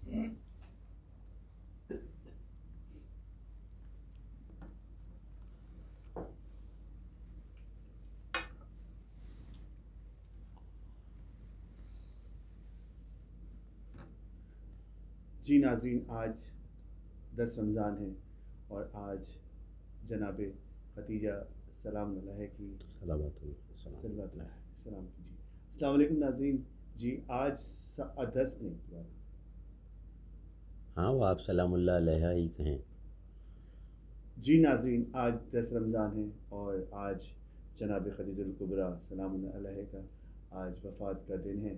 جی ناظرین، آج 10 رمضان ہے اور آج جناب ختیجہ سلام اللہ کی سلامت صلوات اللہ السلام کی جی السلام علیکم ناظرین. جی آج 10 نہیں، ہاں وہ آپ سلام اللہ علیہ ہی کہیں. جی ناظرین، آج 10 رمضان ہے اور آج جناب خدیجہ الکبریٰ سلام اللہ علیہ کا آج وفات کا دن ہے.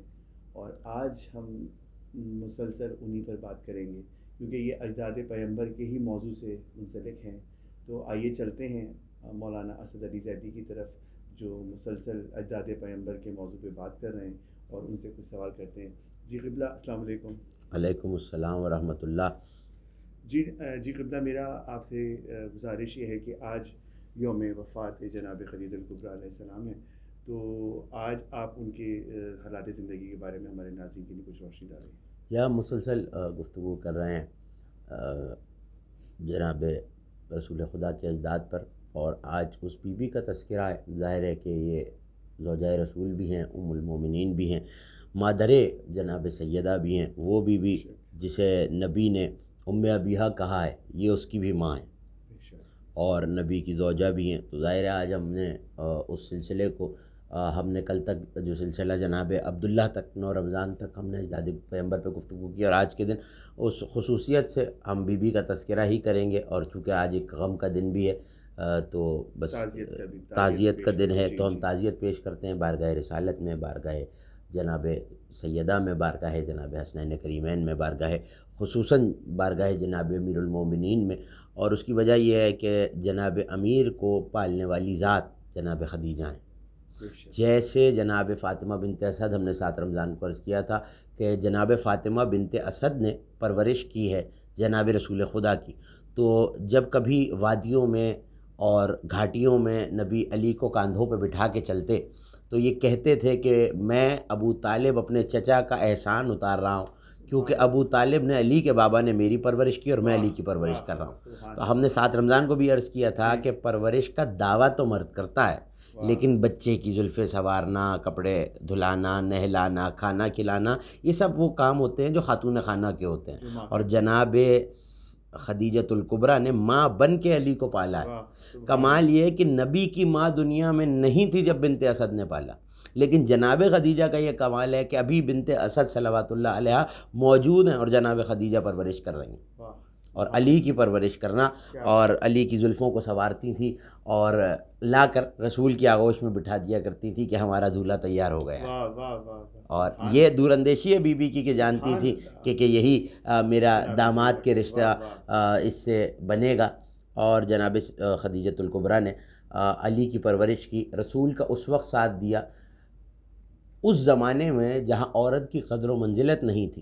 اور آج ہم مسلسل انہی پر بات کریں گے کیونکہ یہ اجداد پیغمبر کے ہی موضوع سے منسلک ہیں. تو آئیے چلتے ہیں مولانا اسد علی زیدی کی طرف، جو مسلسل اجداد پیغمبر کے موضوع پہ بات کر رہے ہیں، اور ان سے کچھ سوال کرتے ہیں. جی قبلہ السلام علیکم. علیکم السلام ورحمۃ اللہ. جی قبلہ، میرا آپ سے گزارش یہ ہے کہ آج یوم وفات جناب خدیجہ الکبریٰ علیہ السلام ہے، تو آج آپ ان کے حالات زندگی کے بارے میں ہمارے ناظرین کے لیے کچھ روشنی ڈالیں. یا مسلسل گفتگو کر رہے ہیں جناب رسول خدا کے اجداد پر، اور آج اس بی بی کا تذکرہ ہے. ظاہر ہے کہ یہ زوجہ رسول بھی ہیں، ام المومنین بھی ہیں، مادر جناب سیدہ بھی ہیں. وہ بی بی جسے نبی نے ام ابیہا کہا ہے، یہ اس کی بھی ماں ہے اور نبی کی زوجہ بھی ہیں. تو ظاہر ہے آج ہم نے اس سلسلے کو ہم نے کل تک جو سلسلہ جناب عبداللہ تک 9 رمضان تک ہم نے اجداد پیغمبر پہ گفتگو کی، اور آج کے دن اس خصوصیت سے ہم بی بی کا تذکرہ ہی کریں گے. اور چونکہ آج ایک غم کا دن بھی ہے تو بس تعزیت کا دن ہے، تو ہم تعزیت پیش کرتے ہیں بارگاہ رسالت میں، بارگاہ جناب سیدہ میں، بارگاہ جناب حسنین کریمین میں، بارگاہ خصوصاً بارگاہ جناب امیر المومنین میں. اور اس کی وجہ یہ ہے کہ جناب امیر کو پالنے والی ذات جناب خدیجہ ہیں. جیسے جناب فاطمہ بنت اسد ہم نے 7 رمضان کو عرض کیا تھا کہ جناب فاطمہ بنت اسد نے پرورش کی ہے جناب رسول خدا کی. تو جب کبھی وادیوں میں اور گھاٹیوں میں نبی علی کو کاندھوں پہ بٹھا کے چلتے تو یہ کہتے تھے کہ میں ابو طالب اپنے چچا کا احسان اتار رہا ہوں، کیونکہ ابو طالب نے علی کے بابا نے میری پرورش کی اور میں علی کی پرورش کر رہا ہوں. تو ہم نے 7 رمضان کو بھی عرض کیا تھا کہ پرورش کا دعویٰ تو مرد کرتا ہے، لیکن بچے کی زلفیں سنوارنا، کپڑے دھلانا، نہلانا، کھانا کھلانا، یہ سب وہ کام ہوتے ہیں جو خاتون خانہ کے ہوتے ہیں. اور جناب خدیجۃ الکبریٰ نے ماں بن کے علی کو پالا ہے. کمال یہ ہے کہ نبی کی ماں دنیا میں نہیں تھی جب بنت اسد نے پالا، لیکن جناب خدیجہ کا یہ کمال ہے کہ ابھی بنت اسد صلوات اللہ علیہ موجود ہیں اور جناب خدیجہ پرورش کر رہی ہیں، اور علی کی پرورش کرنا، اور علی کی زلفوں کو سنوارتی تھی اور لا کر رسول کی آغوش میں بٹھا دیا کرتی تھی کہ ہمارا دولہا تیار ہو گیا ہے. اور یہ دور اندیشی ہے بی بی کی کہ جانتی تھی کہ یہی میرا داماد کے رشتہ اس سے بنے گا. اور جناب خدیجۃ الکبریٰ نے علی کی پرورش کی، رسول کا اس وقت ساتھ دیا اس زمانے میں جہاں عورت کی قدر و منزلت نہیں تھی.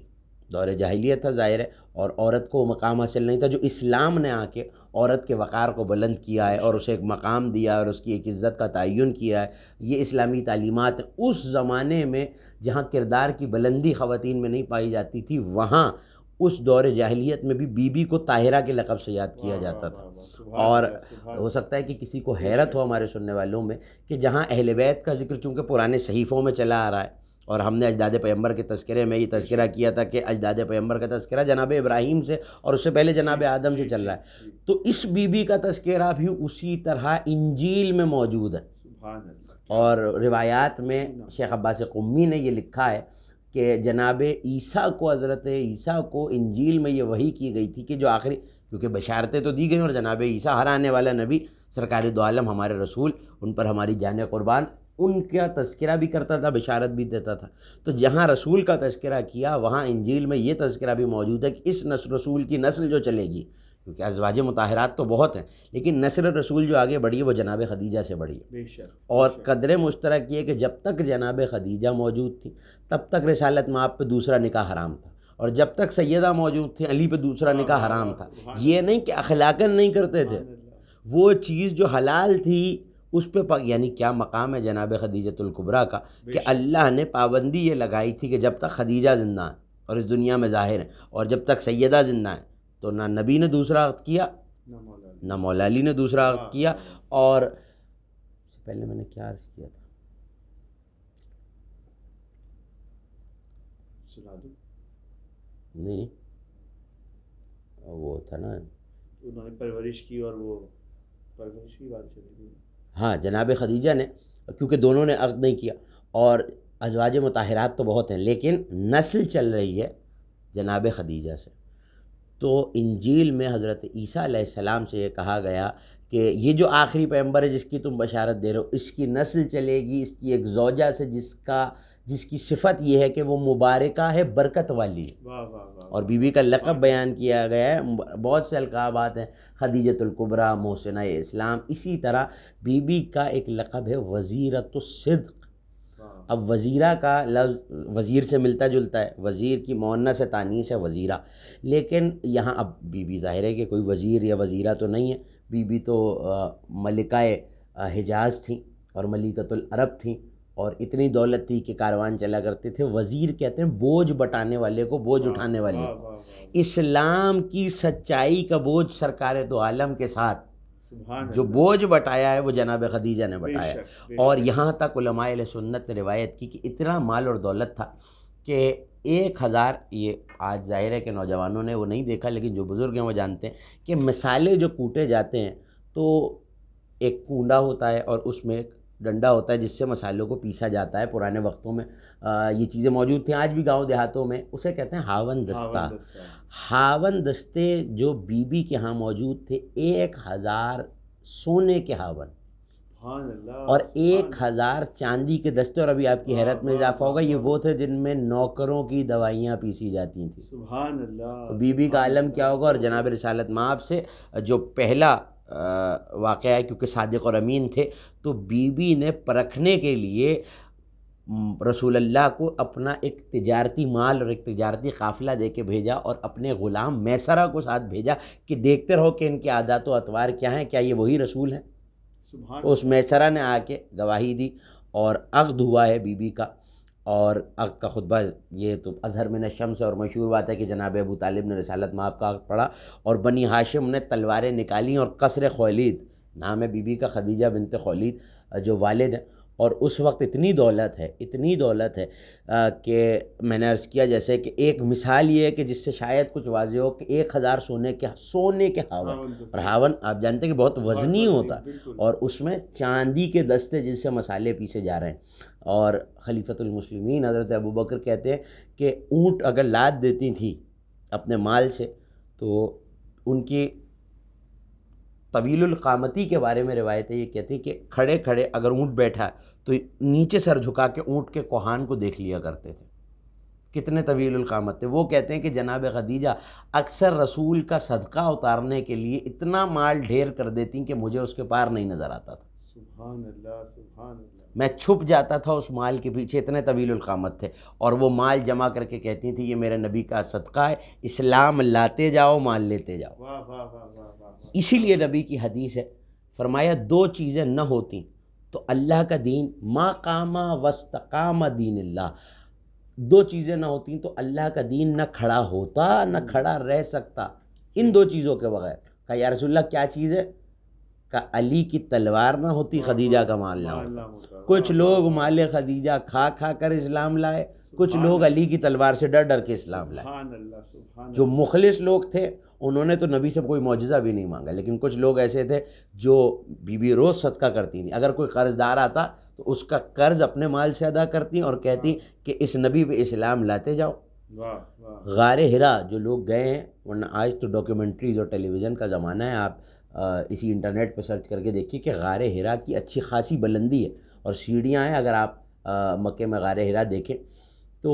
دور جاہلیت تھا ظاہر ہے، اور عورت کو مقام حاصل نہیں تھا. جو اسلام نے آ کے عورت کے وقار کو بلند کیا ہے اور اسے ایک مقام دیا اور اس کی ایک عزت کا تعین کیا ہے، یہ اسلامی تعلیمات ہیں. اس زمانے میں جہاں کردار کی بلندی خواتین میں نہیں پائی جاتی تھی، وہاں اس دور جاہلیت میں بھی بی بی کو طاہرہ کے لقب سے یاد کیا جاتا تھا. اور ہو سکتا ہے کہ کسی کو حیرت ہو ہمارے سننے والوں میں کہ جہاں اہل بیت کا ذکر چونکہ پرانے صحیفوں میں چلا آ رہا ہے، اور ہم نے اجداد پیغمبر کے تذکرے میں یہ تذکرہ کیا تھا کہ اجداد پیغمبر کا تذکرہ جناب ابراہیم سے اور اس سے پہلے جناب آدم سے چل رہا ہے، تو اس بی بی کا تذکرہ بھی اسی طرح انجیل میں موجود ہے. اور روایات میں شیخ عباس قمی نے یہ لکھا ہے کہ جناب عیسیٰ کو، حضرت عیسیٰ کو انجیل میں یہ وحی کی گئی تھی کہ جو آخری، کیونکہ بشارتیں تو دی گئیں اور جناب عیسیٰ ہر آنے والا نبی سرکار دو عالم ہمارے رسول، ان پر ہماری جان قربان، ان کا تذکرہ بھی کرتا تھا، بشارت بھی دیتا تھا. تو جہاں رسول کا تذکرہ کیا وہاں انجیل میں یہ تذکرہ بھی موجود ہے کہ اس رسول کی نسل جو چلے گی، کیونکہ ازواج مطہرات تو بہت ہیں لیکن نسل رسول جو آگے بڑھی ہے وہ جناب خدیجہ سے بڑھی ہے. اور قدر مشترک یہ کہ جب تک جناب خدیجہ موجود تھی تب تک رسالت مآب پہ دوسرا نکاح حرام تھا، اور جب تک سیدہ موجود تھی علی پہ دوسرا نکاح حرام تھا. یہ نہیں کہ اخلاقاً نہیں کرتے تھے، وہ چیز جو حلال تھی اس پہ یعنی کیا مقام ہے جناب خدیجۃ الکبریٰ کا کہ اللہ نے پابندی یہ لگائی تھی کہ جب تک خدیجہ زندہ ہیں اور اس دنیا میں ظاہر ہیں، اور جب تک سیدہ زندہ ہیں تو نہ نبی نے دوسرا عقد کیا، نہ مولا علی نے دوسرا عقد کیا. اور اس سے پہلے میں نے کیا عرض کیا تھا؟ نہیں وہ تھا نا، انہوں نے پرورش کی، اور وہ پرورش کی بات چلی تھی. ہاں جناب خدیجہ نے، کیونکہ دونوں نے عقد نہیں کیا، اور ازواج مطہرات تو بہت ہیں لیکن نسل چل رہی ہے جناب خدیجہ سے. تو انجیل میں حضرت عیسیٰ علیہ السلام سے یہ کہا گیا کہ یہ جو آخری پیغمبر ہے جس کی تم بشارت دے رہے ہو، اس کی نسل چلے گی اس کی ایک زوجہ سے جس کی صفت یہ ہے کہ وہ مبارکہ ہے، برکت والی. اور بی بی کا لقب بیان کیا گیا ہے، بہت سے القابات ہیں، خدیجۃ الکبریٰ، محسنہ اسلام. اسی طرح بی بی کا ایک لقب ہے وزیرۃ الصدق. اب وزیرہ کا لفظ وزیر سے ملتا جلتا ہے، وزیر کی مؤنث ہے، تانیث ہے وزیرہ، لیکن یہاں اب بی بی ظاہر ہے کہ کوئی وزیر یا وزیرہ تو نہیں ہے. بی بی تو ملکہ حجاز تھیں اور ملکۃ العرب تھیں، اور اتنی دولت تھی کہ کاروان چلا کرتے تھے. وزیر کہتے ہیں بوجھ بٹانے والے کو، بوجھ اٹھانے والے کو. اسلام کی سچائی کا بوجھ سرکار دو عالم کے ساتھ جو بوجھ بٹایا ہے وہ جناب خدیجہ نے بٹایا. اور یہاں تک علماء اہل سنت نے روایت کی کہ اتنا مال اور دولت تھا کہ 1000، یہ آج ظاہر ہے کہ نوجوانوں نے وہ نہیں دیکھا لیکن جو بزرگ ہیں وہ جانتے ہیں کہ مسالے جو کوٹے جاتے ہیں تو ایک کونڈا ہوتا ہے اور اس میں ایک ڈنڈا ہوتا ہے جس سے مسالوں کو پیسا جاتا ہے. پرانے وقتوں میں یہ چیزیں موجود تھیں، آج بھی گاؤں دیہاتوں میں اسے کہتے ہیں ہاون دستہ. ہاون دستے جو بی بی کے ہاں موجود تھے، 1000 سونے کے ہاون اور 1000 چاندی کے دستے. اور ابھی آپ کی حیرت میں اضافہ ہوگا، یہ وہ تھے جن میں نوکروں کی دوائیاں پیسی جاتی تھیں. سبحان اللہ. تو بی بی کا عالم کیا ہوگا. اور جناب رسالت مآب سے جو پہلا واقعہ ہے، کیونکہ صادق اور امین تھے، تو بی بی نے پرکھنے کے لیے رسول اللہ کو اپنا ایک تجارتی مال اور ایک تجارتی قافلہ دے کے بھیجا، اور اپنے غلام میسرہ کو ساتھ بھیجا کہ دیکھتے رہو کہ ان کے عادات و اطوار کیا ہیں، کیا یہ وہی رسول ہیں. تو اس میسرہ نے آ کے گواہی دی اور عقد ہوا ہے بی بی کا. اور عقد کا خطبہ یہ تو اظہر من الشمس اور مشہور بات ہے کہ جناب ابو طالب نے رسالت مآب کا عقد پڑھا اور بنی ہاشم نے تلواریں نکالیں، اور قصر خویلد نام ہے بی بی کا، خدیجہ بنت خویلد جو والد ہیں. اور اس وقت اتنی دولت ہے کہ میں نے عرض کیا جیسے کہ ایک مثال یہ ہے کہ جس سے شاید کچھ واضح ہو کہ 1000 سونے کے ہاون. اور ہاون آپ جانتے ہیں کہ بہت وزنی ہوتا ہے، اور اس میں چاندی کے دستے جن سے مسالے پیسے جا رہے ہیں. اور خلیفۃ المسلمین حضرت ابوبکر کہتے ہیں کہ اونٹ اگر لاد دیتی تھیں اپنے مال سے تو ان کی طویل القامتی کے بارے میں روایت ہے، یہ کہتی کہ کھڑے کھڑے اگر اونٹ بیٹھا تو نیچے سر جھکا کے اونٹ کے کوہان کو دیکھ لیا کرتے تھے، کتنے طویل القامت تھے. وہ کہتے ہیں کہ جناب خدیجہ اکثر رسول کا صدقہ اتارنے کے لیے اتنا مال ڈھیر کر دیتی کہ مجھے اس کے پار نہیں نظر آتا تھا. سبحان اللہ سبحان اللہ. میں چھپ جاتا تھا اس مال کے پیچھے، اتنے طویل القامت تھے. اور وہ مال جمع کر کے کہتی تھیں یہ میرے نبی کا صدقہ ہے، اسلام لاتے جاؤ مال لیتے جاؤ. واہ واہ واہ واہ واہ. اسی لیے نبی کی حدیث ہے، فرمایا 2 چیزیں نہ ہوتی تو اللہ کا دین ما قام واستقام دین اللہ. 2 چیزیں نہ ہوتی تو اللہ کا دین نہ کھڑا ہوتا نہ کھڑا رہ سکتا ان 2 چیزوں کے بغیر. کہا یا رسول اللہ کیا چیز ہے؟ کہ علی کی تلوار نہ ہوتی، خدیجہ کا مال نہ ہوتا. کچھ لوگ مال خدیجہ کھا کھا کر اسلام لائے، کچھ لوگ علی کی تلوار سے ڈر ڈر کے اسلام لائے. جو مخلص لوگ تھے انہوں نے تو نبی سے کوئی معجزہ بھی نہیں مانگا، لیکن کچھ لوگ ایسے تھے جو بی بی روز صدقہ کرتی تھیں. اگر کوئی قرض دار آتا تو اس کا قرض اپنے مال سے ادا کرتی اور کہتی کہ اس نبی پہ اسلام لاتے جاؤ. غار حرا جو لوگ گئے ہیں، ورنہ آج تو ڈاکیومنٹریز اور ٹیلی ویژن کا زمانہ ہے، آپ اسی انٹرنیٹ پہ سرچ کر کے دیکھیے کہ غار حرا کی اچھی خاصی بلندی ہے اور سیڑھیاں ہیں. اگر آپ مکے میں غار حرا دیکھیں تو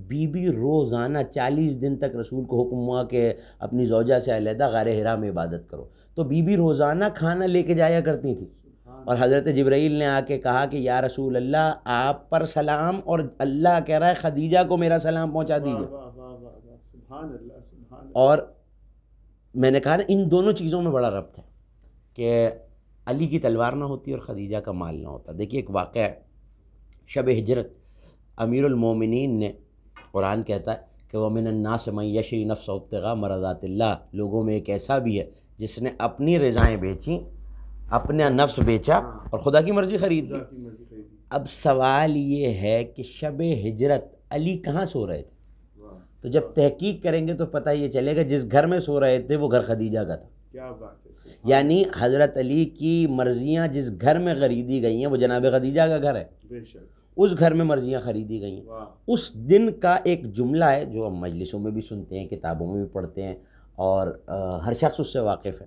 بی بی روزانہ 40 دن تک رسول کو حکم ہوا کہ اپنی زوجہ سے علیحدہ غار حرا میں عبادت کرو، تو بی بی روزانہ کھانا لے کے جایا کرتی تھی. اور حضرت جبرائیل نے آ کے کہا کہ یا رسول اللہ آپ پر سلام، اور اللہ کہہ رہا ہے خدیجہ کو میرا سلام پہنچا دیجیے. اور میں نے کہا نا ان دونوں چیزوں میں بڑا ربط ہے کہ علی کی تلوار نہ ہوتی اور خدیجہ کا مال نہ ہوتا. دیکھیے ایک واقعہ ہے، شب ہجرت امیر المومنین نے، قرآن کہتا ہے کہ وَمِنَ النَّاسِ مَن يَشْرِي نَفْسَهُ ابْتِغَاءَ مَرْضَاتِ اللَّهِ، لوگوں میں ایک ایسا بھی ہے جس نے اپنی رضائیں بیچیں، اپنا نفس بیچا اور خدا کی مرضی خرید لی۔ اب سوال یہ ہے کہ شب ہجرت علی کہاں سو رہے تھے؟ تو جب تحقیق کریں گے تو پتہ یہ چلے گا جس گھر میں سو رہے تھے وہ گھر خدیجہ کا تھا۔ کیا بات ہے! یعنی حضرت علی کی مرضیاں جس گھر میں خریدی گئی ہیں وہ جناب خدیجہ کا گھر ہے، بے شک، اس گھر میں مرضیاں خریدی گئی ہیں۔ اس دن کا ایک جملہ ہے جو ہم مجلسوں میں بھی سنتے ہیں، کتابوں میں بھی پڑھتے ہیں، اور ہر شخص اس سے واقف ہے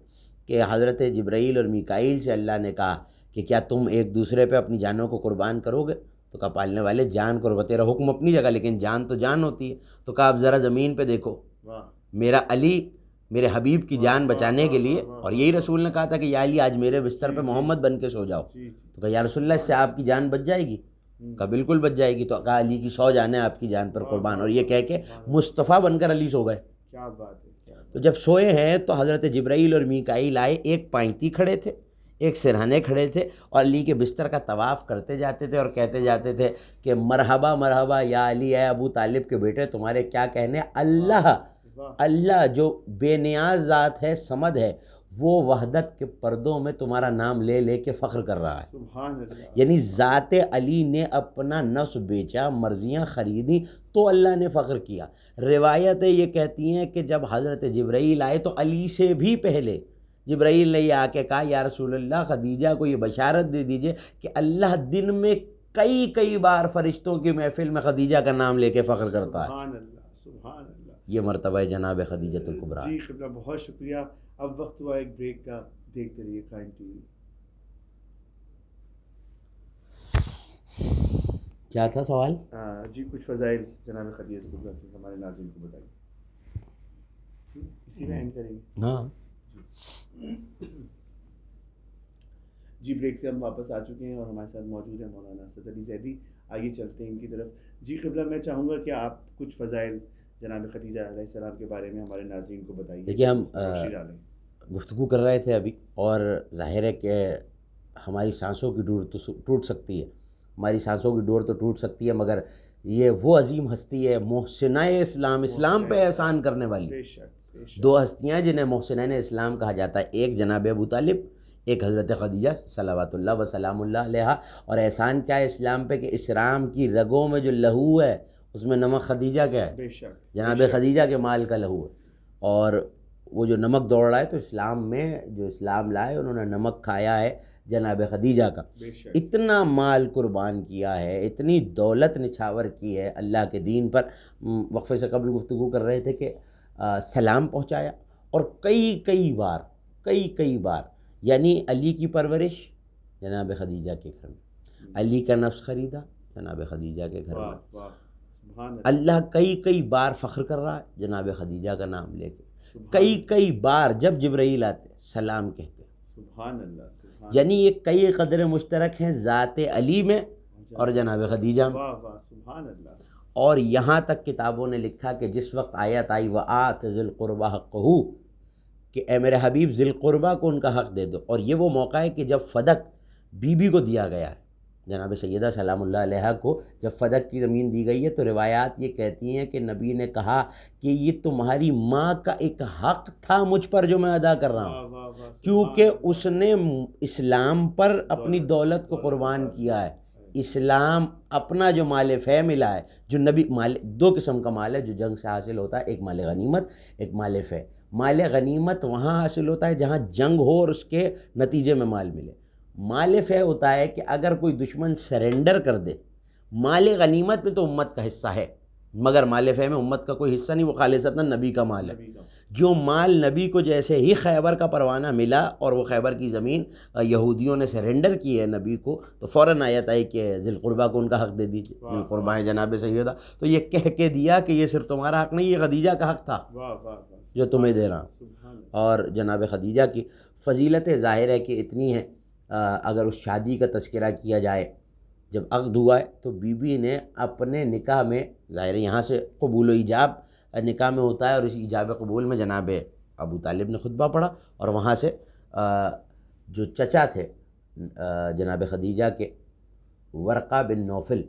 کہ حضرت جبرائیل اور میکائیل سے اللہ نے کہا کہ کیا تم ایک دوسرے پہ اپنی جانوں کو قربان کرو گے؟ تو کہا پالنے والے جان قربان، تیرا حکم اپنی جگہ لیکن جان تو جان ہوتی ہے۔ تو کہا اب ذرا زمین پہ دیکھو، میرا علی میرے حبیب کی جان بچانے کے لیے، اور یہی رسول نے کہا تھا کہ یا علی آج میرے بستر پہ محمد بن کے سو جاؤ۔ تو کہا یا رسول اللہ اس سے آپ کی جان بچ جائے گی؟ کہا بالکل بچ جائے گی۔ تو کہا علی کی 100 جانیں آپ کی جان پر قربان، اور یہ کہہ کے مصطفیٰ بن کر علی سو گئے۔ کیا بات ہے! تو جب سوئے ہیں تو حضرت جبرائیل اور میکائیل آئے، ایک پائنتی کھڑے تھے، ایک سرہانے کھڑے تھے، اور علی کے بستر کا طواف کرتے جاتے تھے اور کہتے جاتے تھے کہ مرحبا مرحبا یا علی، اے ابو طالب کے بیٹے تمہارے کیا کہنے، اللہ جو بے نیاز ذات ہے، صمد ہے، وہ وحدت کے پردوں میں تمہارا نام لے لے کے فخر کر رہا ہے۔ سبحان اللہ! یعنی ذات علی نے اپنا نفس بیچا، مرضیاں خریدیں تو اللہ نے فخر کیا۔ روایتیں یہ کہتی ہیں کہ جب حضرت جبرائیل آئے تو علی سے بھی پہلے جبرائیل نے یہ آ کے کہا یا رسول اللہ خدیجہ کو یہ بشارت دے دیجئے کہ اللہ دن میں کئی بار فرشتوں کی محفل میں خدیجہ کا نام لے کے فخر کرتا ہے۔ سبحان اللہ! سبحان اللہ! یہ مرتبہ جناب خدیجۃ الکبریٰ۔ جی قبلہ بہت شکریہ۔ اب وقت ہوا ایک بریک کا، دیکھتے رہیے قائم ٹی وی۔ کیا تھا سوال؟ جی کچھ فضائل جناب خدیجہ الکبریٰ کے ہمارے ناظرین کو بتائیے، اسی میں اینڈ کریں گے۔ ہاں جی بریک سے ہم واپس آ چکے ہیں اور ہمارے ساتھ موجود ہیں مولانا اسد علی زیدی۔ آئیے چلتے ہیں ان کی طرف۔ جی قبلہ میں چاہوں گا کہ آپ کچھ فضائل جناب خدیجہ علیہ السلام کے بارے میں ہمارے ناظرین کو بتائیے۔ دیکھیے ہم گفتگو کر رہے تھے ابھی، اور ظاہر ہے کہ ہماری سانسوں کی ڈور تو ٹوٹ سکتی ہے، ہماری سانسوں کی ڈور تو ٹوٹ سکتی ہے، مگر یہ وہ عظیم ہستی ہے محسنہ اسلام، اسلام پہ احسان کرنے والی۔ دو ہستیاں جنہیں محسنین اسلام کہا جاتا ہے، ایک جناب ابو طالب، ایک حضرت خدیجہ صلوات اللہ وسلام اللہ علیہا۔ اور احسان کیا ہے اسلام پہ کہ اسلام کی رگوں میں جو لہو ہے اس میں نمک خدیجہ کا ہے، جناب خدیجہ کے مال کا لہو ہے، اور وہ جو نمک دوڑ رہا ہے تو اسلام میں جو اسلام لائے انہوں نے نمک کھایا ہے جناب خدیجہ کا۔ اتنا مال قربان کیا ہے، اتنی دولت نچھاور کی ہے اللہ کے دین پر۔ وقفے سے قبل گفتگو کر رہے تھے کہ سلام پہنچایا، اور کئی بار یعنی علی کی پرورش جناب خدیجہ کے گھر میں، علی کا نفس خریدا جناب خدیجہ کے گھر میں، اللہ کئی بار فخر کر رہا ہے جناب خدیجہ کا نام لے کے، کئی بار جب جبرائیل آتے سلام کہتے ہیں۔ سبحان اللہ! یعنی یہ کئی قدر مشترک ہیں ذات علی میں اور جناب خدیجہ میں۔ سبحان اللہ! اور یہاں تک کتابوں نے لکھا کہ جس وقت آیت آئی وَآتِ ذِی الْقُرْبَىٰ حَقَّهُ، کہ اے میرے حبیب ذی القربہ کو ان کا حق دے دو، اور یہ وہ موقع ہے کہ جب فدق بی بی کو دیا گیا ہے، جناب سیدہ سلام اللہ علیہا کو جب فدق کی زمین دی گئی ہے، تو روایات یہ کہتی ہیں کہ نبی نے کہا کہ یہ تمہاری ماں کا ایک حق تھا مجھ پر جو میں ادا کر رہا ہوں، کیونکہ اس نے اسلام پر اپنی دولت کو قربان کیا ہے۔ اسلام اپنا جو مال فے ملا ہے، جو نبی مال، دو قسم کا مال ہے جو جنگ سے حاصل ہوتا ہے، ایک مال غنیمت، ایک مال فے۔ مال غنیمت وہاں حاصل ہوتا ہے جہاں جنگ ہو اور اس کے نتیجے میں مال ملے۔ مال فے ہوتا ہے کہ اگر کوئی دشمن سرنڈر کر دے۔ مال غنیمت میں تو امت کا حصہ ہے، مگر مال فے میں امت کا کوئی حصہ نہیں، وہ خالصتاً نبی کا مال ہے۔ جو مال نبی کو جیسے ہی خیبر کا پروانہ ملا اور وہ خیبر کی زمین یہودیوں نے سرنڈر کی ہے نبی کو، تو فوراً آیت آئی کہ ذی القربہ کو ان کا حق دے دیجیے، ذی القربہ ہے جناب سیدہ۔ تو یہ کہہ کے دیا کہ یہ صرف تمہارا حق نہیں، یہ خدیجہ کا حق تھا جو تمہیں دے رہا ہوں۔ اور جناب خدیجہ کی فضیلت ظاہر ہے کہ اتنی ہے، اگر اس شادی کا تذکرہ کیا جائے، جب عقد ہوا ہے تو بی بی نے اپنے نکاح میں، ظاہر ہے یہاں سے قبول و ایجاب نکاح میں ہوتا ہے، اور اس ایجاب قبول میں جناب ابو طالب نے خطبہ پڑھا، اور وہاں سے جو چچا تھے جناب خدیجہ کے ورقہ بن نوفل،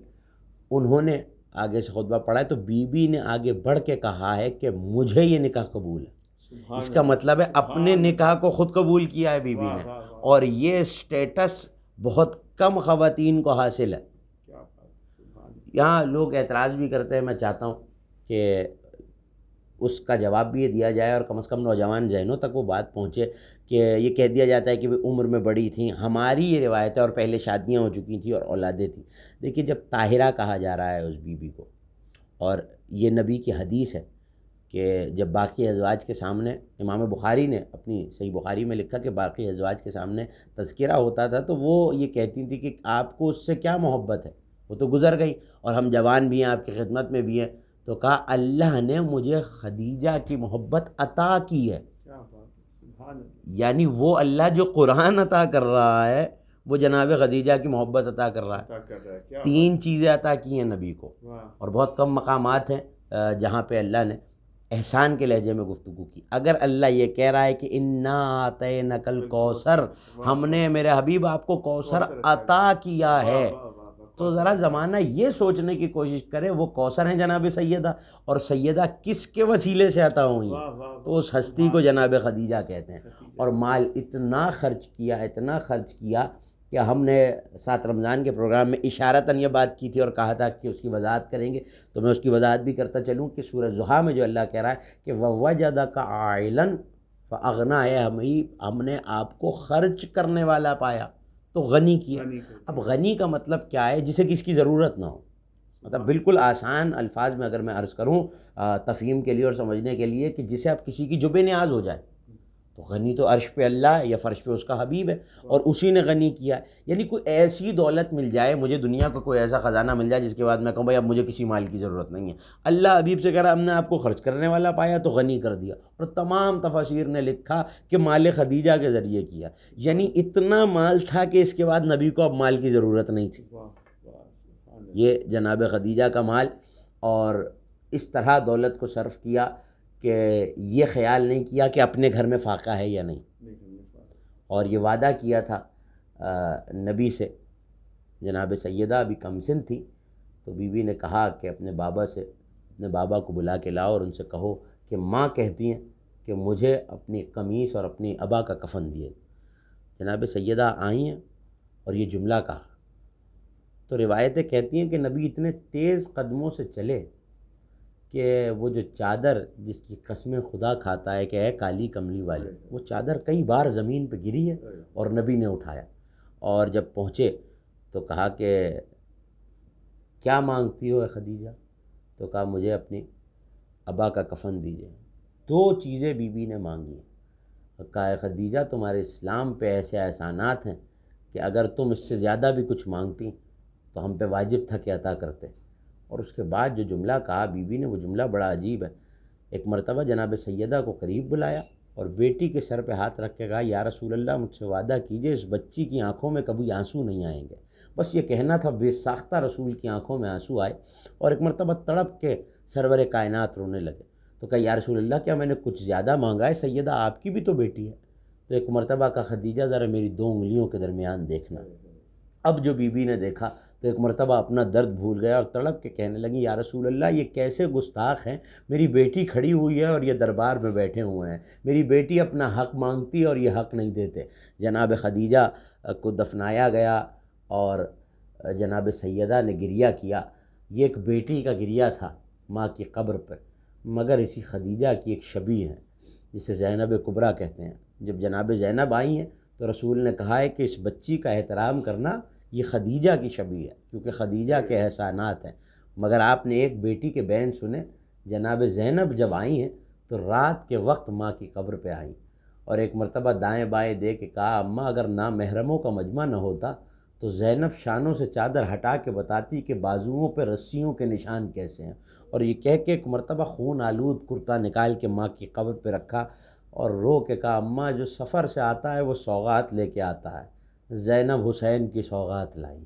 انہوں نے آگے سے خطبہ پڑھا ہے تو بی بی نے آگے بڑھ کے کہا ہے کہ مجھے یہ نکاح قبول ہے. اس کا مطلب ہے اپنے نکاح کو خود قبول کیا ہے بی بی نے, اور یہ سٹیٹس بہت کم خواتین کو حاصل ہے. یہاں لوگ اعتراض بھی کرتے ہیں, میں چاہتا ہوں کہ اس کا جواب بھی یہ دیا جائے اور کم از کم نوجوان ذہنوں تک وہ بات پہنچے کہ یہ کہہ دیا جاتا ہے کہ عمر میں بڑی تھیں. ہماری یہ روایت ہے اور پہلے شادیاں ہو چکی تھیں اور اولادیں تھیں. دیکھیے جب طاہرہ کہا جا رہا ہے اس بی بی کو, اور یہ نبی کی حدیث ہے کہ جب باقی ازواج کے سامنے, امام بخاری نے اپنی صحیح بخاری میں لکھا کہ باقی ازواج کے سامنے تذکرہ ہوتا تھا تو وہ یہ کہتی تھی کہ آپ کو اس سے کیا محبت ہے, وہ تو گزر گئی اور ہم جوان بھی ہیں, آپ کی خدمت میں بھی ہیں. تو کہا اللہ نے مجھے خدیجہ کی محبت عطا کی ہے. یعنی وہ اللہ جو قرآن عطا کر رہا ہے وہ جناب خدیجہ کی محبت عطا کر رہا ہے. 3 چیزیں عطا کی ہیں نبی کو, اور بہت کم مقامات ہیں جہاں پہ اللہ نے احسان کے لہجے میں گفتگو کی. اگر اللہ یہ کہہ رہا ہے کہ انا اعطینک الکوثر, ہم نے میرے حبیب آپ کو کوثر عطا کیا ہے, تو ذرا زمانہ یہ سوچنے کی کوشش کرے وہ کوثر ہیں جناب سیدہ, اور سیدہ کس کے وسیلے سے عطا ہوئی ہیں, تو اس ہستی کو جناب خدیجہ کہتے ہیں. اور مال اتنا خرچ کیا کہ ہم نے 7 رمضان کے پروگرام میں اشارتاً یہ بات کی تھی اور کہا تھا کہ اس کی وضاحت کریں گے, تو میں اس کی وضاحت بھی کرتا چلوں کہ سورہ ضحیٰ میں جو اللہ کہہ رہا ہے کہ وَوَجَدَكَ عَائِلًا فَأَغْنَىٰ, ہے ہم نے آپ کو خرچ کرنے والا پایا تو غنی کیا. اب غنی کا مطلب کیا ہے؟ جسے کس کی ضرورت نہ ہو. مطلب بالکل آسان الفاظ میں اگر میں عرض کروں تفہیم کے لیے اور سمجھنے کے لیے, کہ جسے اب کسی کی جو بے نیاز ہو جائے, تو غنی تو عرش پہ اللہ ہے یا فرش پہ اس کا حبیب ہے, اور اسی نے غنی کیا ہے. یعنی کوئی ایسی دولت مل جائے, مجھے دنیا کا کوئی ایسا خزانہ مل جائے جس کے بعد میں کہوں بھائی اب مجھے کسی مال کی ضرورت نہیں ہے, اللہ حبیب سے کہہ رہا ہم نے آپ کو خرچ کرنے والا پایا تو غنی کر دیا. اور تمام تفاسیر نے لکھا کہ مال خدیجہ کے ذریعے کیا. یعنی اتنا مال تھا کہ اس کے بعد نبی کو اب مال کی ضرورت نہیں تھی. یہ جناب خدیجہ کا مال, اور اس طرح دولت کو صرف کیا کہ یہ خیال نہیں کیا کہ اپنے گھر میں فاقہ ہے یا نہیں. اور یہ وعدہ کیا تھا نبی سے. جناب سیدہ ابھی کم سن تھی تو بی بی نے کہا کہ اپنے بابا کو بلا کے لاؤ اور ان سے کہو کہ ماں کہتی ہیں کہ مجھے اپنی قمیص اور اپنی ابا کا کفن دیے. جناب سیدہ آئی ہیں اور یہ جملہ کہا, تو روایتیں کہتی ہیں کہ نبی اتنے تیز قدموں سے چلے کہ وہ جو چادر جس کی قسمیں خدا کھاتا ہے کہ اے کالی کملی والے, وہ چادر کئی بار زمین پہ گری ہے اور نبی نے اٹھایا. اور جب پہنچے تو کہا کہ کیا مانگتی ہو اے خدیجہ, تو کہا مجھے اپنی ابا کا کفن دیجیے. 2 چیزیں بی بی نے مانگی ہیں. کہا اے خدیجہ تمہارے اسلام پہ ایسے احسانات ہیں کہ اگر تم اس سے زیادہ بھی کچھ مانگتی تو ہم پہ واجب تھا کہ عطا کرتے. اور اس کے بعد جو جملہ کہا بی بی نے, وہ جملہ بڑا عجیب ہے. ایک مرتبہ جناب سیدہ کو قریب بلایا اور بیٹی کے سر پہ ہاتھ رکھ کے کہا یا رسول اللہ مجھ سے وعدہ کیجئے اس بچی کی آنکھوں میں کبھی آنسو نہیں آئیں گے. بس یہ کہنا تھا, بے ساختہ رسول کی آنکھوں میں آنسو آئے اور ایک مرتبہ تڑپ کے سرور کائنات رونے لگے. تو کہا یا رسول اللہ کیا میں نے کچھ زیادہ مانگا ہے, سیدہ آپ کی بھی تو بیٹی ہے. تو ایک مرتبہ کہا خدیجہ ذرا میری 2 انگلیوں کے درمیان دیکھنا. اب جو بی بی نے دیکھا تو ایک مرتبہ اپنا درد بھول گیا اور تڑپ کے کہنے لگی یا رسول اللہ یہ کیسے گستاخ ہیں, میری بیٹی کھڑی ہوئی ہے اور یہ دربار میں بیٹھے ہوئے ہیں, میری بیٹی اپنا حق مانگتی اور یہ حق نہیں دیتے. جناب خدیجہ کو دفنایا گیا اور جناب سیدہ نے گریہ کیا. یہ ایک بیٹی کا گریہ تھا ماں کی قبر پر, مگر اسی خدیجہ کی ایک شبیہ ہے جسے زینب کبریٰ کہتے ہیں. جب جناب زینب آئی ہیں تو رسول نے کہا ہے کہ اس بچی کا احترام کرنا, یہ خدیجہ کی شبیہ ہے کیونکہ خدیجہ کے احسانات ہیں. مگر آپ نے ایک بیٹی کے بین سنے. جناب زینب جب آئی ہیں تو رات کے وقت ماں کی قبر پہ آئیں اور ایک مرتبہ دائیں بائیں دے کے کہا اماں اگر نامحرموں کا مجمع نہ ہوتا تو زینب شانوں سے چادر ہٹا کے بتاتی کہ بازوؤں پہ رسیوں کے نشان کیسے ہیں. اور یہ کہہ کے ایک مرتبہ خون آلود کرتا نکال کے ماں کی قبر پہ رکھا اور رو کے کہا اماں جو سفر سے آتا ہے وہ سوغات لے کے آتا ہے, زینب حسین کی سوغات لائی.